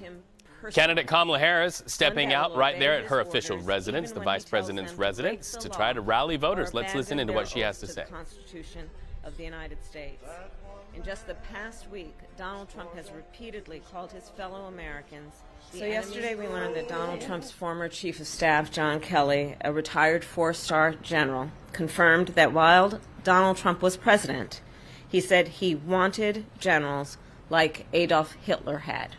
him personally. Candidate Kamala Harris stepping out right there at her official residence, the vice president's residence, to try to rally voters. Let's listen into what she has to say. The Constitution of the United States. In just the past week, Donald Trump has repeatedly called his fellow Americans. So yesterday we learned that Donald Trump's former chief of staff, John Kelly, a retired four-star general, confirmed that while Donald Trump was president, he said he wanted generals like Adolf Hitler had.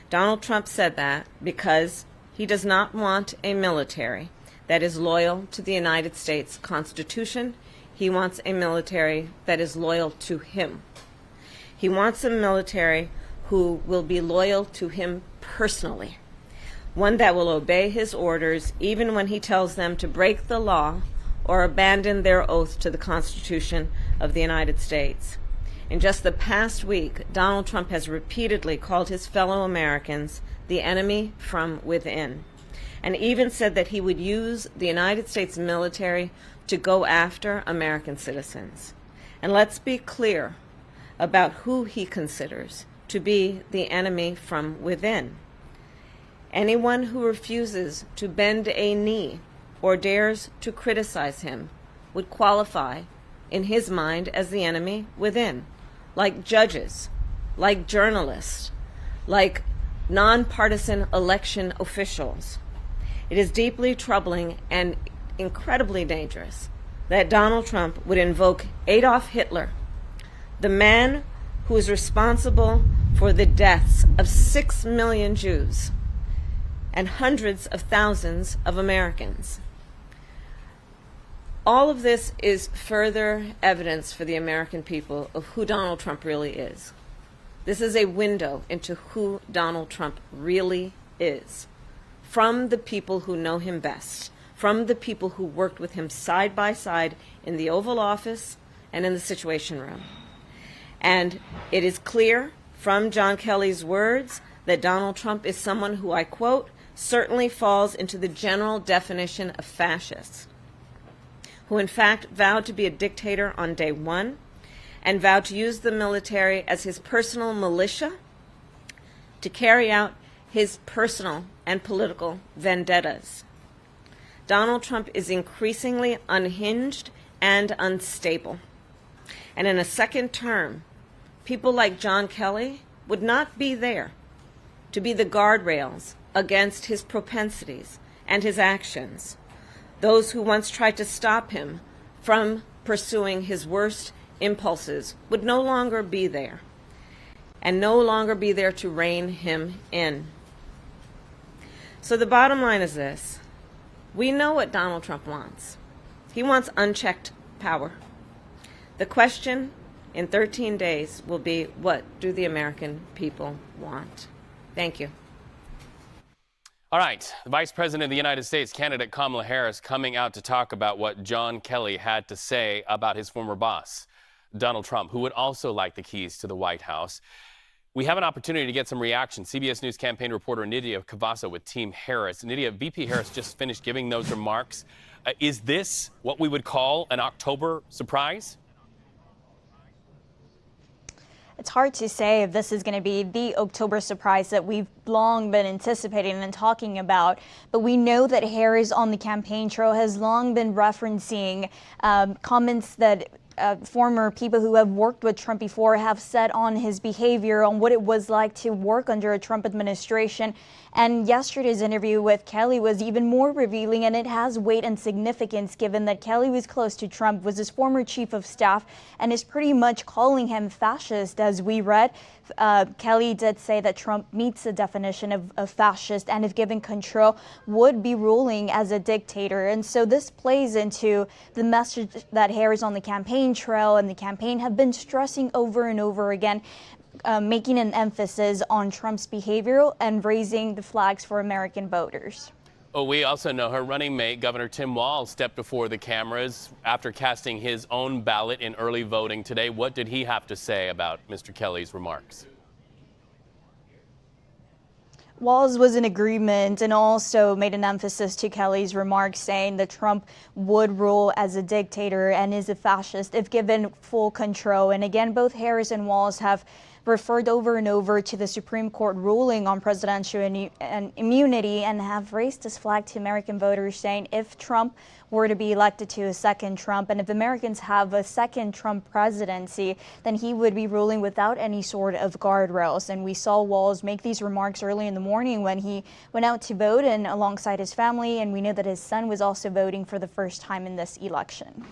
Donald Trump said that because he does not want a military that is loyal to the United States Constitution. He wants a military that is loyal to him. He wants a military who will be loyal to him personally, one that will obey his orders even when he tells them to break the law or abandon their oath to the Constitution of the United States. In just the past week, Donald Trump has repeatedly called his fellow Americans the enemy from within, and even said that he would use the United States military to go after American citizens. And let's be clear about who he considers to be the enemy from within. Anyone who refuses to bend a knee or dares to criticize him would qualify, in his mind, as the enemy within, like judges, like journalists, like nonpartisan election officials. It is deeply troubling and incredibly dangerous that Donald Trump would invoke Adolf Hitler, the man who is responsible for the deaths of 6 million Jews and hundreds of thousands of Americans. All of this is further evidence for the American people of who Donald Trump really is. This is a window into who Donald Trump really is, from the people who know him best, from the people who worked with him side by side in the Oval Office and in the Situation Room. And it is clear from John Kelly's words that Donald Trump is someone who, I quote, certainly falls into the general definition of fascist, who in fact vowed to be a dictator on day one and vowed to use the military as his personal militia to carry out his personal and political vendettas. Donald Trump is increasingly unhinged and unstable. And in a second term, people like John Kelly would not be there to be the guardrails against his propensities and his actions. Those who once tried to stop him from pursuing his worst impulses would no longer be there, and no longer be there to rein him in. So the bottom line is this. We know what Donald Trump wants. He wants unchecked power. The question in 13 days will be, what do the American people want? Thank you. All right, the Vice President of the United States, candidate Kamala Harris, coming out to talk about what John Kelly had to say about his former boss, Donald Trump, who would also like the keys to the White House. We have an opportunity to get some reaction. CBS News campaign reporter Nidia Cavazos with Team Harris. Nidia, VP Harris just finished giving those remarks. Is this what we would call an October surprise? It's hard to say if this is going to be the October surprise that we've long been anticipating and talking about, but we know that Harris on the campaign trail has long been referencing comments that former people who have worked with Trump before have said on his behavior, on what it was like to work under a Trump administration. And yesterday's interview with Kelly was even more revealing, and it has weight and significance given that Kelly was close to Trump, was his former chief of staff, and is pretty much calling him fascist, as we read. Kelly did say that Trump meets the definition of fascist, and if given control, would be ruling as a dictator. And so this plays into the message that Harris on the campaign trail and the campaign have been stressing over and over again, making an emphasis on Trump's behavior and raising the flags for American voters. Oh, we also know her running mate, Governor Tim Walz, stepped before the cameras after casting his own ballot in early voting today. What did he have to say about Mr. Kelly's remarks? Walz was in agreement and also made an emphasis to Kelly's remarks, saying that Trump would rule as a dictator and is a fascist if given full control. And again, both Harris and Walz have referred over and over to the Supreme Court ruling on presidential immunity and have raised his flag to American voters, saying if Trump were to be elected to a second Trump, and if Americans have a second Trump presidency, then he would be ruling without any sort of guardrails. And we saw Walz make these remarks early in the morning when he went out to vote and alongside his family, and we know that his son was also voting for the first time in this election.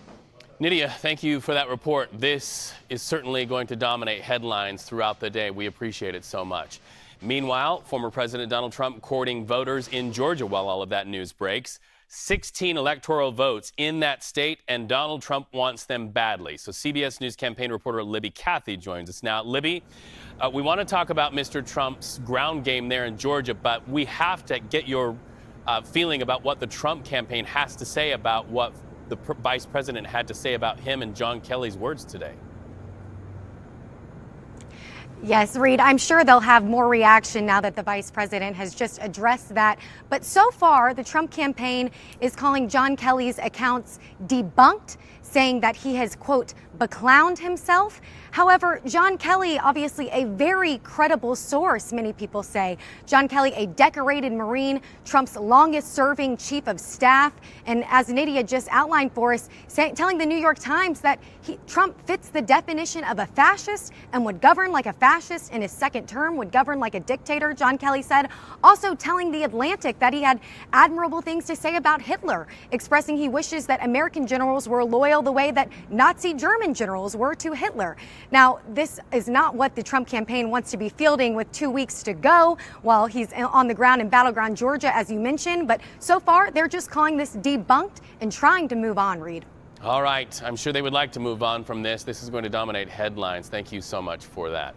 Nidia, thank you for that report. This is certainly going to dominate headlines throughout the day. We appreciate it so much. Meanwhile, former President Donald Trump courting voters in Georgia while all of that news breaks. 16 electoral votes in that state, and Donald Trump wants them badly. So CBS News campaign reporter Libby Cathey joins us now. Libby, we want to talk about Mr. Trump's ground game there in Georgia, but we have to get your feeling about what the Trump campaign has to say about what the vice president had to say about him and John Kelly's words today. Yes, Reed, I'm sure they'll have more reaction now that the vice president has just addressed that. But so far, the Trump campaign is calling John Kelly's accounts debunked, saying that he has, quote, beclowned himself. However, John Kelly, obviously a very credible source, many people say. John Kelly, a decorated Marine, Trump's longest serving chief of staff. And as Nidia just outlined for us, telling the New York Times that Trump fits the definition of a fascist and would govern like a fascist in his second term, would govern like a dictator, John Kelly said. Also telling The Atlantic that he had admirable things to say about Hitler, expressing he wishes that American generals were loyal the way that Nazi German generals were to Hitler. Now, this is not what the Trump campaign wants to be fielding with 2 weeks to go while he's on the ground in battleground Georgia, as you mentioned. But so far, they're just calling this debunked and trying to move on, Reed. All right. I'm sure they would like to move on from this. This is going to dominate headlines. Thank you so much for that.